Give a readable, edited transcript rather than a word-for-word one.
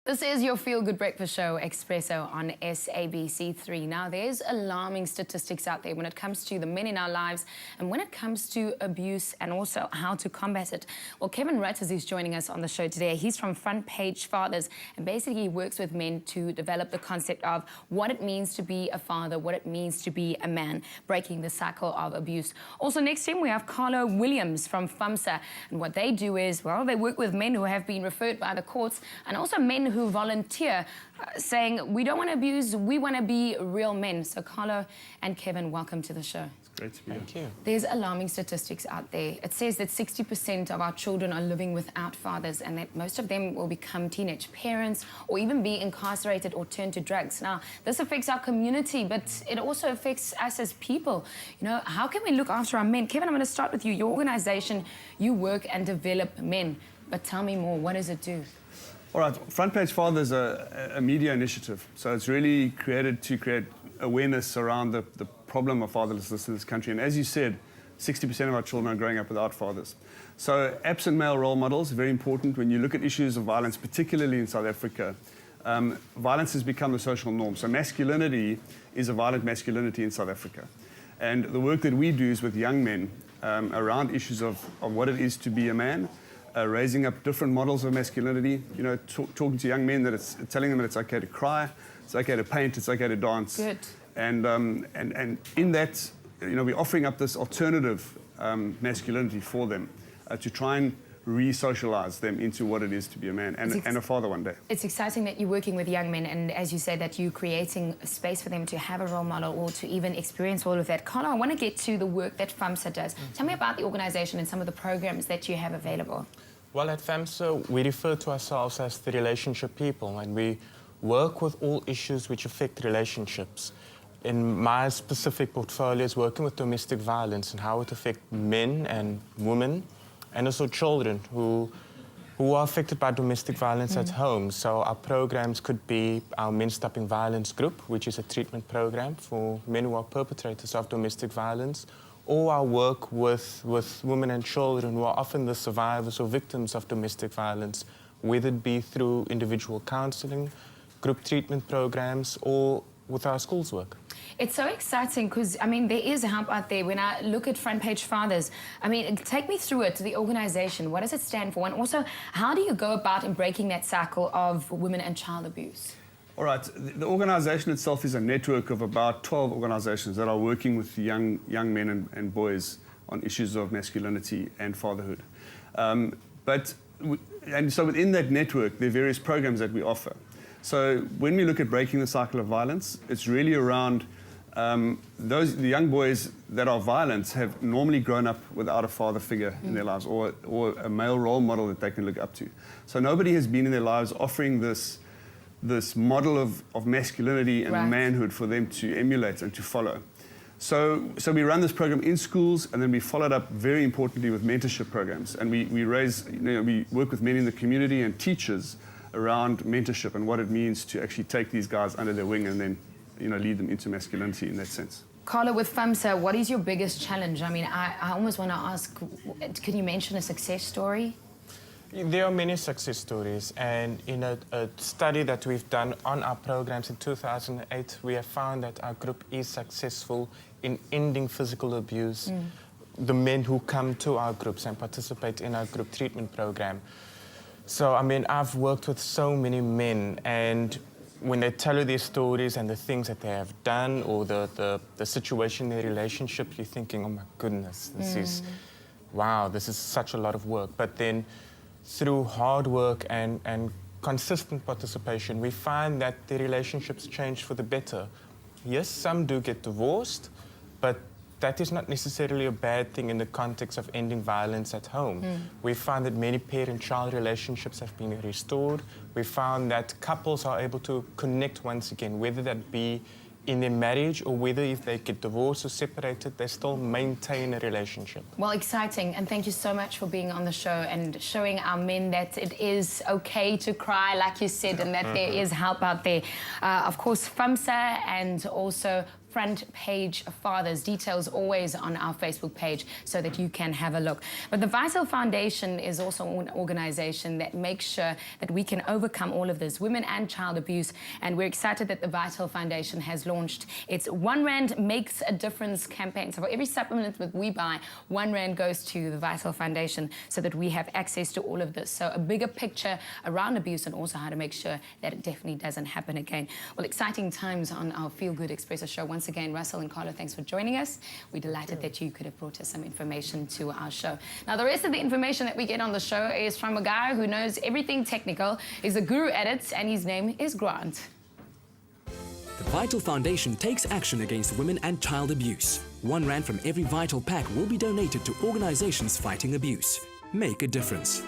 This is your feel-good breakfast show, Espresso, on SABC3. Now, there's alarming statistics out there when it comes to the men in our lives and when it comes to abuse and also how to combat it. Well, Kevin Rutters is joining us on the show today. He's from Frontpage Fathers, and basically he works with men to develop the concept of what it means to be a father, what it means to be a man, breaking the cycle of abuse. Also, next to him, we have Carlo Williams from FAMSA, and what they do is, well, they work with men who have been referred by the courts and also men who volunteer, saying, we don't want to abuse, we want to be real men. So Carlo and Kevin, welcome to the show. It's great to be here. Thank you. There's alarming statistics out there. It says that 60% of our children are living without fathers and that most of them will become teenage parents or even be incarcerated or turn to drugs. Now, this affects our community, but it also affects us as people. You know, how can we look after our men? Kevin, I'm going to start with you. Your organization, you work and develop men. But tell me more, what does it do? All right, Frontpage Fathers is a media initiative. So it's really created to create awareness around the problem of fatherlessness in this country. And as you said, 60% of our children are growing up without fathers. So absent male role models, very important when you look at issues of violence, particularly in South Africa. Violence has become the social norm. So masculinity is a violent masculinity in South Africa. And the work that we do is with young men around issues of what it is to be a man, raising up different models of masculinity, you know, talking to young men that it's telling them that it's okay to cry, it's okay to paint, it's okay to dance. Good. And in that, you know, we're offering up this alternative masculinity for them to try and re-socialize them into what it is to be a man and a father one day. It's exciting that you're working with young men, and as you say, that you're creating a space for them to have a role model or to even experience all of that. Carlo, I want to get to the work that FAMSA does. Tell me about the organization and some of the programs that you have available. Well, at FAMSA, we refer to ourselves as the relationship people, and we work with all issues which affect relationships. In my specific portfolio is working with domestic violence and how it affects men and women, and also children who are affected by domestic violence at home. So our programs could be our Men Stopping Violence group, which is a treatment program for men who are perpetrators of domestic violence, or our work with women and children who are often the survivors or victims of domestic violence, whether it be through individual counselling, group treatment programs, or with our schools work. It's so exciting because, I mean, there is help out there. When I look at Frontpage Fathers, I mean, take me through it, the organization. What does it stand for? And also, how do you go about in breaking that cycle of women and child abuse? All right, the organization itself is a network of about 12 organizations that are working with young men and boys on issues of masculinity and fatherhood. And so within that network, there are various programs that we offer. So when we look at breaking the cycle of violence, it's really around the young boys that are violent have normally grown up without a father figure in their lives or a male role model that they can look up to. So nobody has been in their lives offering this model of masculinity and manhood for them to emulate and to follow. So we run this program in schools, and then we follow it up very importantly with mentorship programs. And we work with men in the community and teachers around mentorship and what it means to actually take these guys under their wing and then, you know, lead them into masculinity in that sense. Carlo, with FAMSA, what is your biggest challenge? I mean, I almost want to ask, can you mention a success story? There are many success stories, and in a study that we've done on our programs in 2008, we have found that our group is successful in ending physical abuse. The men who come to our groups and participate in our group treatment program. So, I mean, I've worked with so many men, and when they tell you their stories and the things that they have done or the situation in their relationship, you're thinking, oh my goodness, this is, wow, this is such a lot of work. But then through hard work and consistent participation, we find that the relationships change for the better. Yes, some do get divorced, but that is not necessarily a bad thing in the context of ending violence at home. We find that many parent-child relationships have been restored. We found that couples are able to connect once again, whether that be in their marriage or whether if they get divorced or separated, they still maintain a relationship. Well, exciting, and thank you so much for being on the show and showing our men that it is okay to cry, like you said, and that there is help out there. Of course, FAMSA and also Front Page Fathers. Details always on our Facebook page so that you can have a look. But the Vital Foundation is also an organization that makes sure that we can overcome all of this, women and child abuse. And we're excited that the Vital Foundation has launched its 1 Rand Makes a Difference campaign. So for every supplement that we buy, 1 Rand goes to the Vital Foundation so that we have access to all of this. So a bigger picture around abuse and also how to make sure that it definitely doesn't happen again. Well, exciting times on our Feel Good Expresso show. Once again, Russell and Carlo, thanks for joining us. We're delighted that you could have brought us some information to our show. Now, the rest of the information that we get on the show is from a guy who knows everything technical, is a guru at it, and his name is Grant. The Vital Foundation takes action against women and child abuse. 1 Rand from every Vital pack will be donated to organizations fighting abuse. Make a difference.